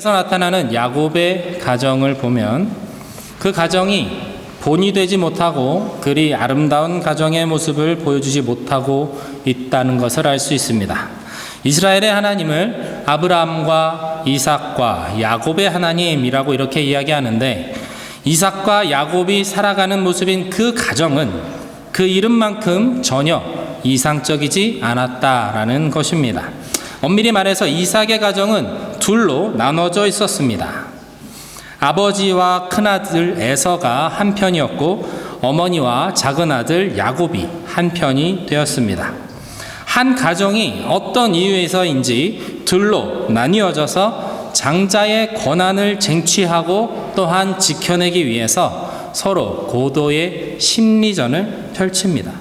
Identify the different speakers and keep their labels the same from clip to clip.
Speaker 1: 에서 나타나는 야곱의 가정을 보면 그 가정이 본이 되지 못하고 그리 아름다운 가정의 모습을 보여주지 못하고 있다는 것을 알 수 있습니다. 이스라엘의 하나님을 아브라함과 이삭과 야곱의 하나님이라고 이렇게 이야기하는데, 이삭과 야곱이 살아가는 모습인 그 가정은 그 이름만큼 전혀 이상적이지 않았다라는 것입니다. 엄밀히 말해서 이삭의 가정은 둘로 나눠져 있었습니다. 아버지와 큰아들 에서가 한편이었고 어머니와 작은아들 야곱이 한편이 되었습니다. 한 가정이 어떤 이유에서인지 둘로 나뉘어져서 장자의 권한을 쟁취하고 또한 지켜내기 위해서 서로 고도의 심리전을 펼칩니다.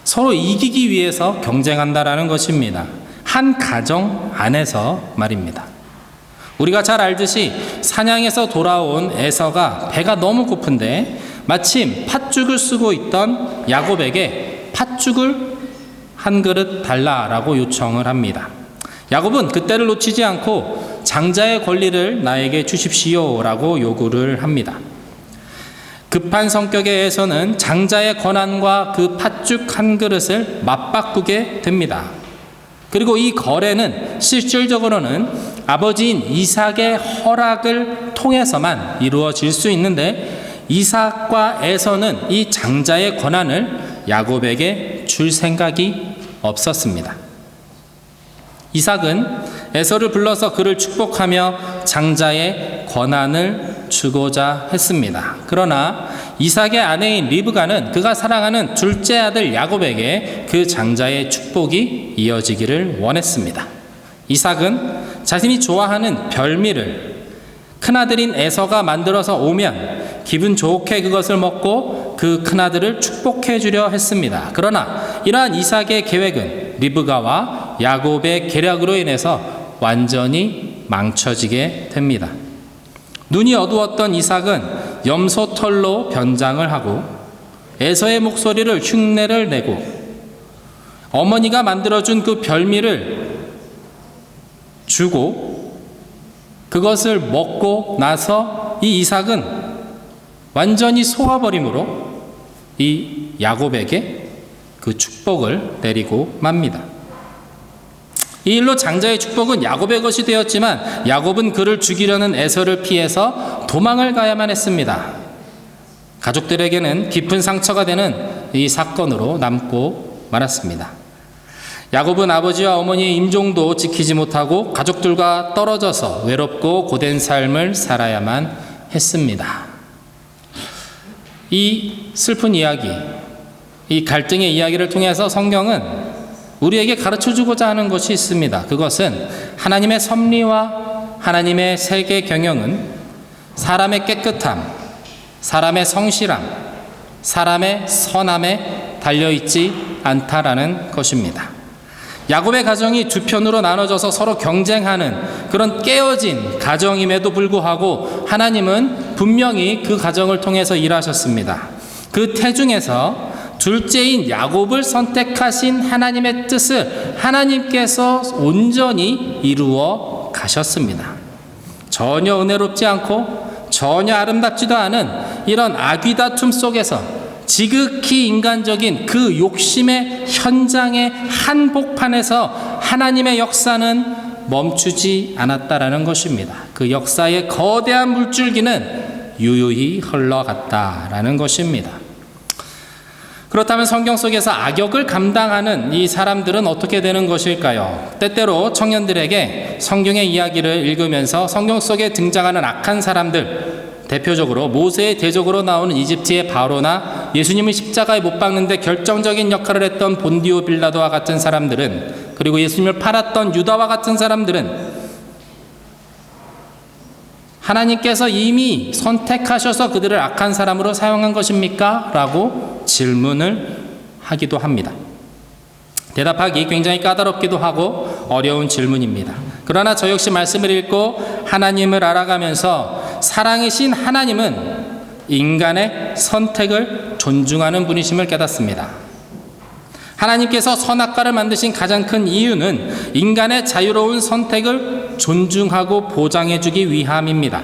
Speaker 1: 서로 이기기 위해서 경쟁한다라는 것입니다. 한 가정 안에서 말입니다. 우리가 잘 알듯이 사냥에서 돌아온 에서가 배가 너무 고픈데 마침 팥죽을 쓰고 있던 야곱에게 팥죽을 한 그릇 달라라고 요청을 합니다. 야곱은 그때를 놓치지 않고 장자의 권리를 나에게 주십시오라고 요구를 합니다. 급한 성격의 에서는 장자의 권한과 그 팥죽 한 그릇을 맞바꾸게 됩니다. 그리고 이 거래는 실질적으로는 아버지인 이삭의 허락을 통해서만 이루어질 수 있는데, 이삭과 에서는 이 장자의 권한을 야곱에게 줄 생각이 없었습니다. 이삭은 에서를 불러서 그를 축복하며 장자의 권한을 주고자 했습니다. 그러나 이삭의 아내인 리브가는 그가 사랑하는 둘째 아들 야곱에게 그 장자의 축복이 이어지기를 원했습니다. 이삭은 자신이 좋아하는 별미를 큰아들인 에서가 만들어서 오면 기분 좋게 그것을 먹고 그 큰아들을 축복해 주려 했습니다. 그러나 이러한 이삭의 계획은 리브가와 야곱의 계략으로 인해서 완전히 망쳐지게 됩니다. 눈이 어두웠던 이삭은 염소털로 변장을 하고 에서의 목소리를 흉내를 내고 어머니가 만들어준 그 별미를 주고 그것을 먹고 나서 이 이삭은 완전히 속아버림으로 이 야곱에게 그 축복을 내리고 맙니다. 이 일로 장자의 축복은 야곱의 것이 되었지만 야곱은 그를 죽이려는 에서를 피해서 도망을 가야만 했습니다. 가족들에게는 깊은 상처가 되는 이 사건으로 남고 말았습니다. 야곱은 아버지와 어머니의 임종도 지키지 못하고 가족들과 떨어져서 외롭고 고된 삶을 살아야만 했습니다. 이 슬픈 이야기, 이 갈등의 이야기를 통해서 성경은 우리에게 가르쳐주고자 하는 것이 있습니다. 그것은 하나님의 섭리와 하나님의 세계 경영은 사람의 깨끗함, 사람의 성실함, 사람의 선함에 달려있지 않다라는 것입니다. 야곱의 가정이 두 편으로 나눠져서 서로 경쟁하는 그런 깨어진 가정임에도 불구하고 하나님은 분명히 그 가정을 통해서 일하셨습니다. 그 태중에서 둘째인 야곱을 선택하신 하나님의 뜻을 하나님께서 온전히 이루어 가셨습니다. 전혀 은혜롭지 않고 전혀 아름답지도 않은 이런 아귀다툼 속에서 지극히 인간적인 그 욕심의 현장의 한복판에서 하나님의 역사는 멈추지 않았다라는 것입니다. 그 역사의 거대한 물줄기는 유유히 흘러갔다라는 것입니다. 그렇다면 성경 속에서 악역을 감당하는 이 사람들은 어떻게 되는 것일까요? 때때로 청년들에게 성경의 이야기를 읽으면서 성경 속에 등장하는 악한 사람들, 대표적으로 모세의 대적으로 나오는 이집트의 바로나 예수님을 십자가에 못 박는데 결정적인 역할을 했던 본디오 빌라도와 같은 사람들은, 그리고 예수님을 팔았던 유다와 같은 사람들은 하나님께서 이미 선택하셔서 그들을 악한 사람으로 사용한 것입니까? 라고 질문을 하기도 합니다. 대답하기 굉장히 까다롭기도 하고 어려운 질문입니다. 그러나 저 역시 말씀을 읽고 하나님을 알아가면서 사랑이신 하나님은 인간의 선택을 존중하는 분이심을 깨닫습니다. 하나님께서 선악과를 만드신 가장 큰 이유는 인간의 자유로운 선택을 존중하고 보장해주기 위함입니다.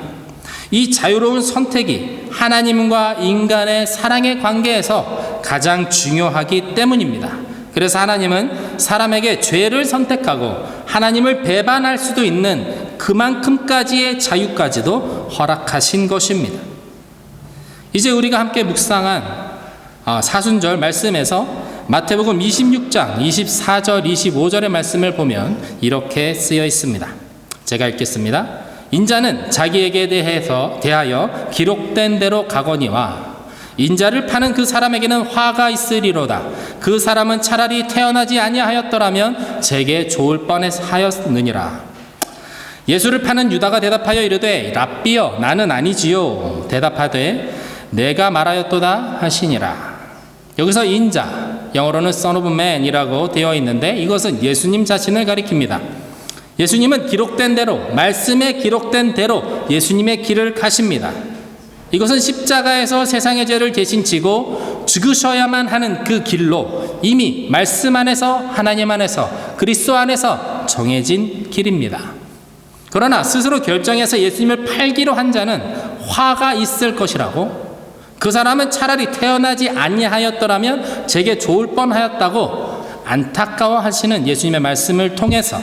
Speaker 1: 이 자유로운 선택이 하나님과 인간의 사랑의 관계에서 가장 중요하기 때문입니다. 그래서 하나님은 사람에게 죄를 선택하고 하나님을 배반할 수도 있는 그만큼까지의 자유까지도 허락하신 것입니다. 이제 우리가 함께 묵상한 사순절 말씀에서 마태복음 26장 24절 25절의 말씀을 보면 이렇게 쓰여 있습니다. 제가 읽겠습니다. 인자는 자기에게 대하여 기록된 대로 가거니와 인자를 파는 그 사람에게는 화가 있으리로다. 그 사람은 차라리 태어나지 아니하였더라면 제게 좋을 뻔하였느니라. 예수를 파는 유다가 대답하여 이르되 랍비여 나는 아니지요. 대답하되 내가 말하였도다 하시니라. 여기서 인자, 영어로는 Son of Man이라고 되어 있는데 이것은 예수님 자신을 가리킵니다. 예수님은 기록된 대로, 말씀에 기록된 대로 예수님의 길을 가십니다. 이것은 십자가에서 세상의 죄를 대신 지고 죽으셔야만 하는 그 길로 이미 말씀 안에서, 하나님 안에서, 그리스도 안에서 정해진 길입니다. 그러나 스스로 결정해서 예수님을 팔기로 한 자는 화가 있을 것이라고, 그 사람은 차라리 태어나지 아니하였더라면 제게 좋을 뻔하였다고 안타까워하시는 예수님의 말씀을 통해서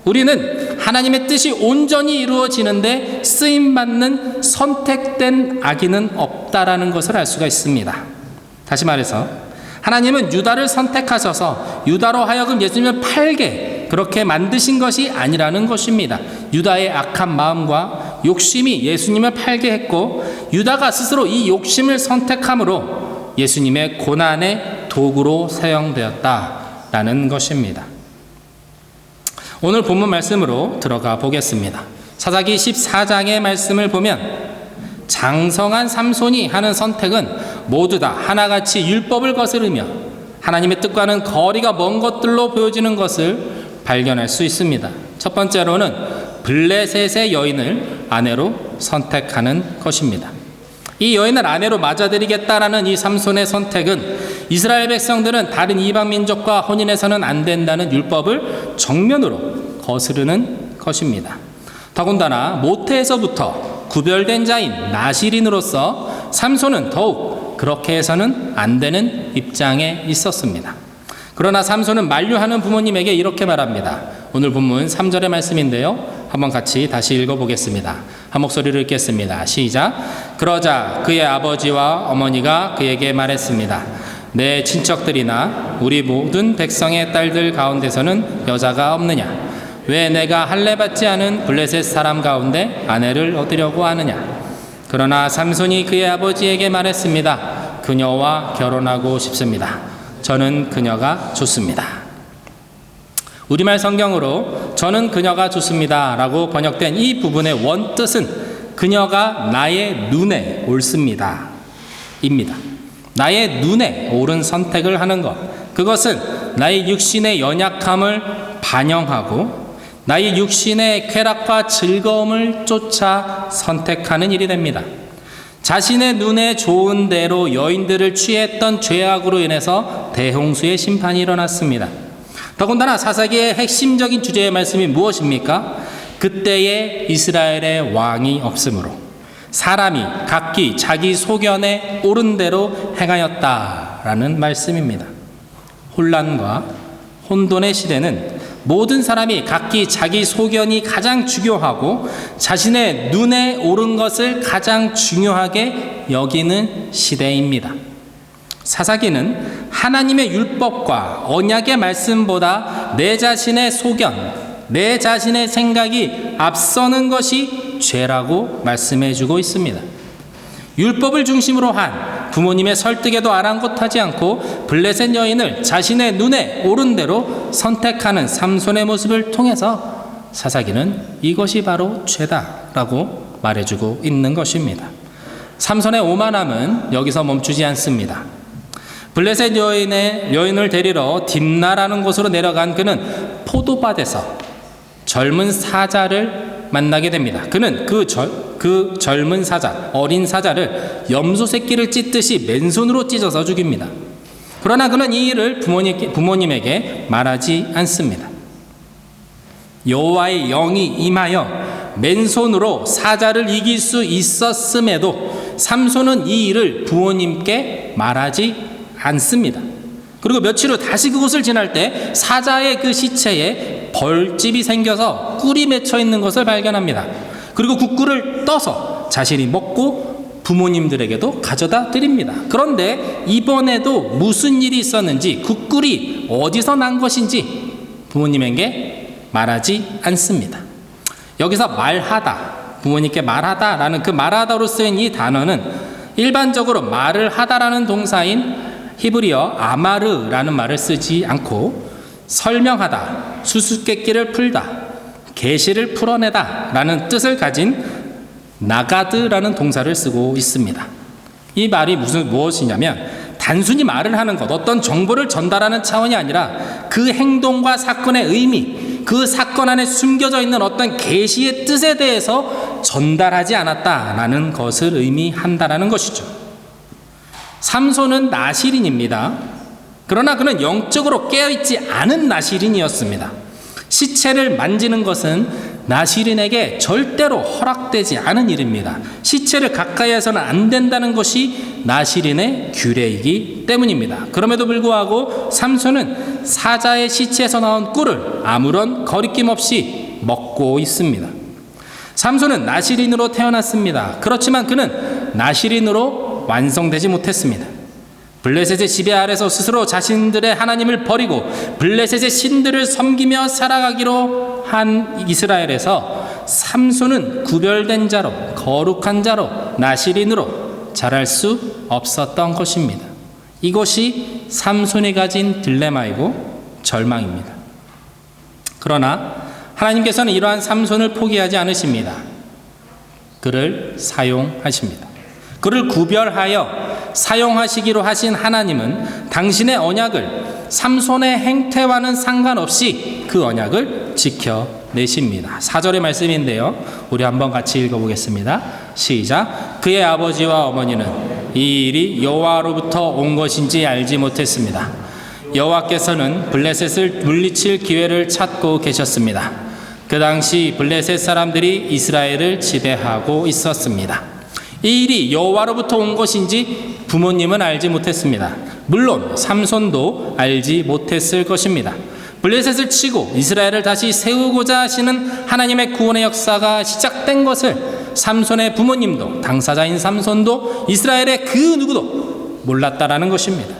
Speaker 1: 우리는 하나님의 뜻이 온전히 이루어지는데 쓰임받는 선택된 악인은 없다라는 것을 알 수가 있습니다. 다시 말해서 하나님은 유다를 선택하셔서 유다로 하여금 예수님을 팔게 그렇게 만드신 것이 아니라는 것입니다. 유다의 악한 마음과 욕심이 예수님을 팔게 했고 유다가 스스로 이 욕심을 선택함으로 예수님의 고난의 도구로 사용되었다라는 것입니다. 오늘 본문 말씀으로 들어가 보겠습니다. 사사기 14장의 말씀을 보면 장성한 삼손이 하는 선택은 모두 다 하나같이 율법을 거스르며 하나님의 뜻과는 거리가 먼 것들로 보여지는 것을 발견할 수 있습니다. 첫 번째로는 블레셋의 여인을 아내로 선택하는 것입니다. 이 여인을 아내로 맞아들이겠다라는 이 삼손의 선택은 이스라엘 백성들은 다른 이방 민족과 혼인해서는 안 된다는 율법을 정면으로 거스르는 것입니다. 더군다나 모태에서부터 구별된 자인 나실인으로서 삼손은 더욱 그렇게 해서는 안 되는 입장에 있었습니다. 그러나 삼손은 만류하는 부모님에게 이렇게 말합니다. 오늘 본문 3절의 말씀인데요. 한번 같이 다시 읽어보겠습니다. 한 목소리로 읽겠습니다. 시작. 그러자 그의 아버지와 어머니가 그에게 말했습니다. 내 친척들이나 우리 모든 백성의 딸들 가운데서는 여자가 없느냐? 왜 내가 할례받지 않은 블레셋 사람 가운데 아내를 얻으려고 하느냐? 그러나 삼손이 그의 아버지에게 말했습니다. 그녀와 결혼하고 싶습니다. 저는 그녀가 좋습니다. 우리말 성경으로 저는 그녀가 좋습니다 라고 번역된 이 부분의 원뜻은 그녀가 나의 눈에 옳습니다 입니다. 나의 눈에 옳은 선택을 하는 것, 그것은 나의 육신의 연약함을 반영하고 나의 육신의 쾌락과 즐거움을 쫓아 선택하는 일이 됩니다. 자신의 눈에 좋은 대로 여인들을 취했던 죄악으로 인해서 대홍수의 심판이 일어났습니다. 더군다나 사사기의 핵심적인 주제의 말씀이 무엇입니까? 그때에 이스라엘의 왕이 없으므로 사람이 각기 자기 소견에 옳은 대로 행하였다라는 말씀입니다. 혼란과 혼돈의 시대는 모든 사람이 각기 자기 소견이 가장 중요하고 자신의 눈에 옳은 것을 가장 중요하게 여기는 시대입니다. 사사기는 하나님의 율법과 언약의 말씀보다 내 자신의 소견, 내 자신의 생각이 앞서는 것이 죄라고 말씀해주고 있습니다. 율법을 중심으로 한 부모님의 설득에도 아랑곳하지 않고 블레셋 여인을 자신의 눈에 옳은 대로 선택하는 삼손의 모습을 통해서 사사기는 이것이 바로 죄다라고 말해주고 있는 것입니다. 삼손의 오만함은 여기서 멈추지 않습니다. 블레셋 여인을 데리러 딥나라는 곳으로 내려간 그는 포도밭에서 젊은 사자를 만나게 됩니다. 그는 그 젊은 사자, 어린 사자를 염소 새끼를 찢듯이 맨손으로 찢어서 죽입니다. 그러나 그는 이 일을 부모님에게 말하지 않습니다. 여호와의 영이 임하여 맨손으로 사자를 이길 수 있었음에도 삼손은 이 일을 부모님께 말하지 않습니다. 그리고 며칠 후 다시 그곳을 지날 때 사자의 그 시체에 벌집이 생겨서 꿀이 맺혀 있는 것을 발견합니다. 그리고 그 꿀을 떠서 자신이 먹고 부모님들에게도 가져다 드립니다. 그런데 이번에도 무슨 일이 있었는지, 그 꿀이 어디서 난 것인지 부모님에게 말하지 않습니다. 여기서 말하다, 부모님께 말하다라는 그 말하다로 쓰인 이 단어는 일반적으로 말을 하다라는 동사인 히브리어 아마르라는 말을 쓰지 않고 설명하다, 수수께끼를 풀다, 계시를 풀어내다 라는 뜻을 가진 나가드라는 동사를 쓰고 있습니다. 이 말이 무엇이냐면 단순히 말을 하는 것, 어떤 정보를 전달하는 차원이 아니라 그 행동과 사건의 의미, 그 사건 안에 숨겨져 있는 어떤 계시의 뜻에 대해서 전달하지 않았다라는 것을 의미한다라는 것이죠. 삼손은 나실인입니다. 그러나 그는 영적으로 깨어있지 않은 나실인이었습니다. 시체를 만지는 것은 나실인에게 절대로 허락되지 않은 일입니다. 시체를 가까이 해서는 안 된다는 것이 나실인의 규례이기 때문입니다. 그럼에도 불구하고 삼손은 사자의 시체에서 나온 꿀을 아무런 거리낌 없이 먹고 있습니다. 삼손은 나실인으로 태어났습니다. 그렇지만 그는 나실인으로 완성되지 못했습니다. 블레셋의 지배 아래서 스스로 자신들의 하나님을 버리고 블레셋의 신들을 섬기며 살아가기로 한 이스라엘에서 삼손은 구별된 자로, 거룩한 자로, 나실인으로 자랄 수 없었던 것입니다. 이것이 삼손이 가진 딜레마이고 절망입니다. 그러나 하나님께서는 이러한 삼손을 포기하지 않으십니다. 그를 사용하십니다. 그를 구별하여 사용하시기로 하신 하나님은 당신의 언약을 삼손의 행태와는 상관없이 그 언약을 지켜내십니다. 4절의 말씀인데요, 우리 한번 같이 읽어보겠습니다. 시작. 그의 아버지와 어머니는 이 일이 여호와로부터 온 것인지 알지 못했습니다. 여호와께서는 블레셋을 물리칠 기회를 찾고 계셨습니다. 그 당시 블레셋 사람들이 이스라엘을 지배하고 있었습니다. 이 일이 여호와로부터 온 것인지 부모님은 알지 못했습니다. 물론 삼손도 알지 못했을 것입니다. 블레셋을 치고 이스라엘을 다시 세우고자 하시는 하나님의 구원의 역사가 시작된 것을 삼손의 부모님도, 당사자인 삼손도, 이스라엘의 그 누구도 몰랐다라는 것입니다.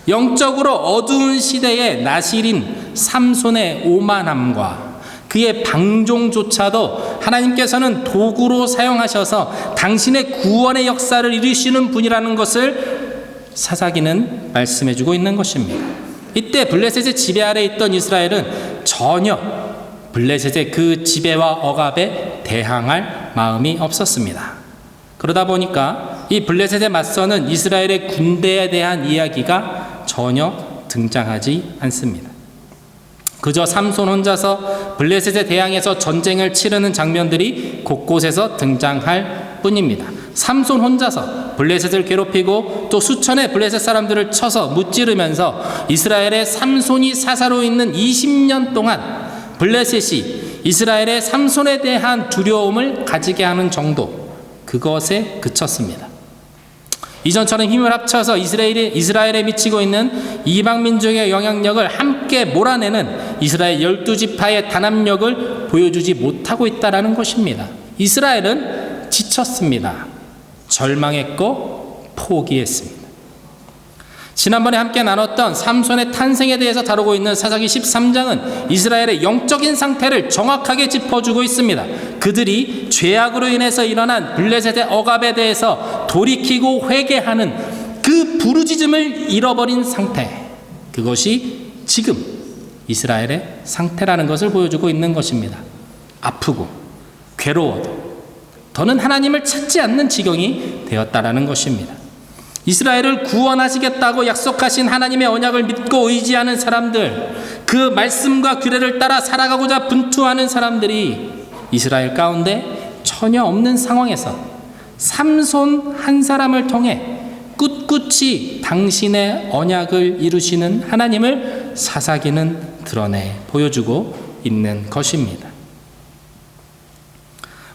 Speaker 1: 영적으로 어두운 시대의 나실인 삼손의 오만함과 그의 방종조차도 하나님께서는 도구로 사용하셔서 당신의 구원의 역사를 이루시는 분이라는 것을 사사기는 말씀해주고 있는 것입니다. 이때 블레셋의 지배 아래 있던 이스라엘은 전혀 블레셋의 그 지배와 억압에 대항할 마음이 없었습니다. 그러다 보니까 이 블레셋에 맞서는 이스라엘의 군대에 대한 이야기가 전혀 등장하지 않습니다. 그저 삼손 혼자서 블레셋에 대항해서 전쟁을 치르는 장면들이 곳곳에서 등장할 뿐입니다. 삼손 혼자서 블레셋을 괴롭히고 또 수천의 블레셋 사람들을 쳐서 무찌르면서 이스라엘의 삼손이 사사로 있는 20년 동안 블레셋이 이스라엘의 삼손에 대한 두려움을 가지게 하는 정도, 그것에 그쳤습니다. 이전처럼 힘을 합쳐서 이스라엘에 미치고 있는 이방 민족의 영향력을 함께 몰아내는 이스라엘 12지파의 단합력을 보여주지 못하고 있다는 것입니다. 이스라엘은 지쳤습니다. 절망했고 포기했습니다. 지난번에 함께 나눴던 삼손의 탄생에 대해서 다루고 있는 사사기 13장은 이스라엘의 영적인 상태를 정확하게 짚어주고 있습니다. 그들이 죄악으로 인해서 일어난 블레셋의 억압에 대해서 돌이키고 회개하는 그 부르짖음을 잃어버린 상태, 그것이 지금 이스라엘의 상태라는 것을 보여주고 있는 것입니다. 아프고 괴로워도 더는 하나님을 찾지 않는 지경이 되었다라는 것입니다. 이스라엘을 구원하시겠다고 약속하신 하나님의 언약을 믿고 의지하는 사람들, 그 말씀과 규례를 따라 살아가고자 분투하는 사람들이 이스라엘 가운데 전혀 없는 상황에서 삼손 한 사람을 통해 꿋꿋이 당신의 언약을 이루시는 하나님을 사사기는 드러내 보여주고 있는 것입니다.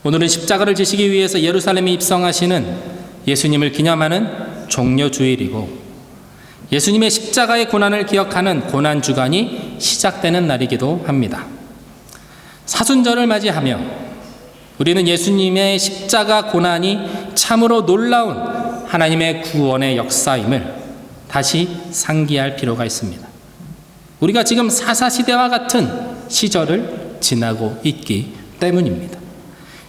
Speaker 1: 오늘은 십자가를 지시기 위해서 예루살렘에 입성하시는 예수님을 기념하는 종려주일이고, 예수님의 십자가의 고난을 기억하는 고난주간이 시작되는 날이기도 합니다. 사순절을 맞이하며 우리는 예수님의 십자가 고난이 참으로 놀라운 하나님의 구원의 역사임을 다시 상기할 필요가 있습니다. 우리가 지금 사사시대와 같은 시절을 지나고 있기 때문입니다.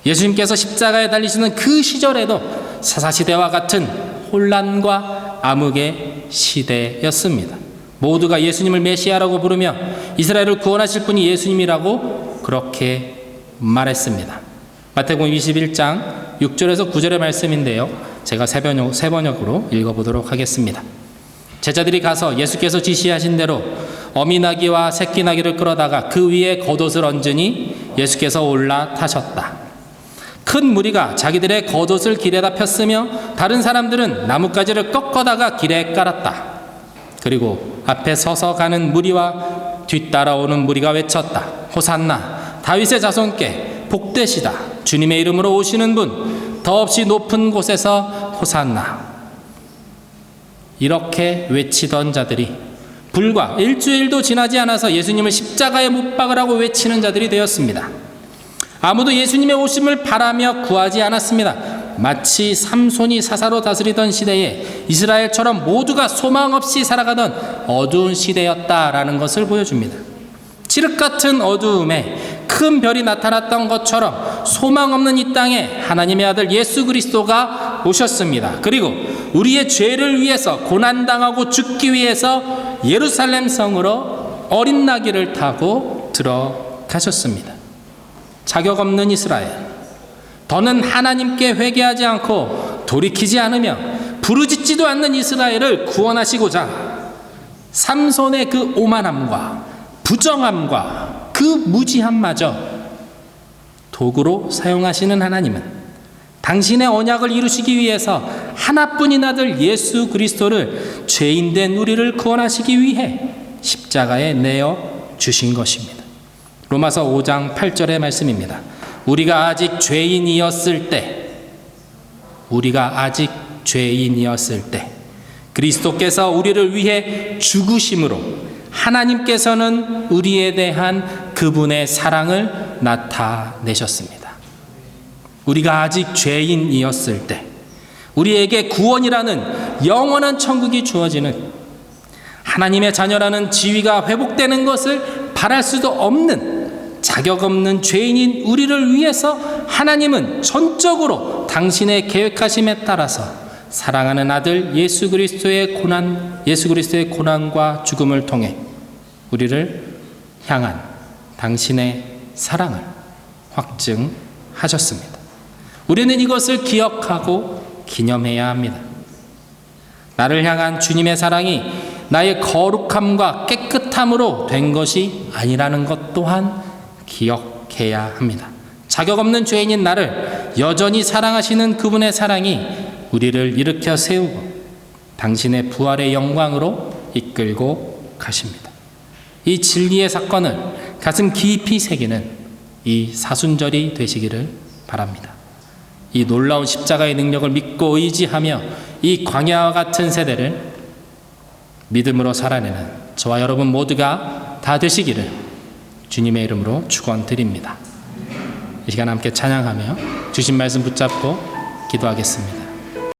Speaker 1: 예수님께서 십자가에 달리시는 그 시절에도 사사시대와 같은 혼란과 암흑의 시대였습니다. 모두가 예수님을 메시아라고 부르며 이스라엘을 구원하실 분이 예수님이라고 그렇게 말했습니다. 마태복음 21장 6절에서 9절의 말씀인데요, 제가 세 번역으로 읽어보도록 하겠습니다. 제자들이 가서 예수께서 지시하신 대로 어미나귀와 새끼나귀를 끌어다가 그 위에 겉옷을 얹으니 예수께서 올라타셨다. 큰 무리가 자기들의 겉옷을 길에다 폈으며 다른 사람들은 나뭇가지를 꺾어다가 길에 깔았다. 그리고 앞에 서서 가는 무리와 뒤따라오는 무리가 외쳤다. 호산나, 다윗의 자손께 복되시다. 주님의 이름으로 오시는 분, 더없이 높은 곳에서 호산나. 이렇게 외치던 자들이 불과 일주일도 지나지 않아서 예수님을 십자가에 못 박으라고 외치는 자들이 되었습니다. 아무도 예수님의 오심을 바라며 구하지 않았습니다. 마치 삼손이 사사로 다스리던 시대에 이스라엘처럼 모두가 소망 없이 살아가던 어두운 시대였다라는 것을 보여줍니다. 칠흑 같은 어두움에 큰 별이 나타났던 것처럼 소망 없는 이 땅에 하나님의 아들 예수 그리스도가 오셨습니다. 그리고 우리의 죄를 위해서 고난당하고 죽기 위해서 예루살렘 성으로 어린 나귀를 타고 들어가셨습니다. 자격 없는 이스라엘, 더는 하나님께 회개하지 않고 돌이키지 않으며 부르짖지도 않는 이스라엘을 구원하시고자 삼손의 그 오만함과 부정함과 그 무지함마저 도구로 사용하시는 하나님은 당신의 언약을 이루시기 위해서 하나뿐인 아들 예수 그리스도를 죄인된 우리를 구원하시기 위해 십자가에 내어 주신 것입니다. 로마서 5장 8절의 말씀입니다. 우리가 아직 죄인이었을 때 그리스도께서 우리를 위해 죽으심으로 하나님께서는 우리에 대한 그분의 사랑을 나타내셨습니다. 우리가 아직 죄인이었을 때 우리에게 구원이라는 영원한 천국이 주어지는, 하나님의 자녀라는 지위가 회복되는 것을 바랄 수도 없는 자격 없는 죄인인 우리를 위해서 하나님은 전적으로 당신의 계획하심에 따라서 사랑하는 아들 예수 그리스도의 고난과 죽음을 통해 우리를 향한 당신의 사랑을 확증하셨습니다. 우리는 이것을 기억하고 기념해야 합니다. 나를 향한 주님의 사랑이 나의 거룩함과 깨끗함으로 된 것이 아니라는 것 또한 기억해야 합니다. 자격 없는 죄인인 나를 여전히 사랑하시는 그분의 사랑이 우리를 일으켜 세우고 당신의 부활의 영광으로 이끌고 가십니다. 이 진리의 사건을 가슴 깊이 새기는 이 사순절이 되시기를 바랍니다. 이 놀라운 십자가의 능력을 믿고 의지하며 이 광야와 같은 세대를 믿음으로 살아내는 저와 여러분 모두가 다 되시기를 주님의 이름으로 축원드립니다. 이 시간 함께 찬양하며 주신 말씀 붙잡고 기도하겠습니다.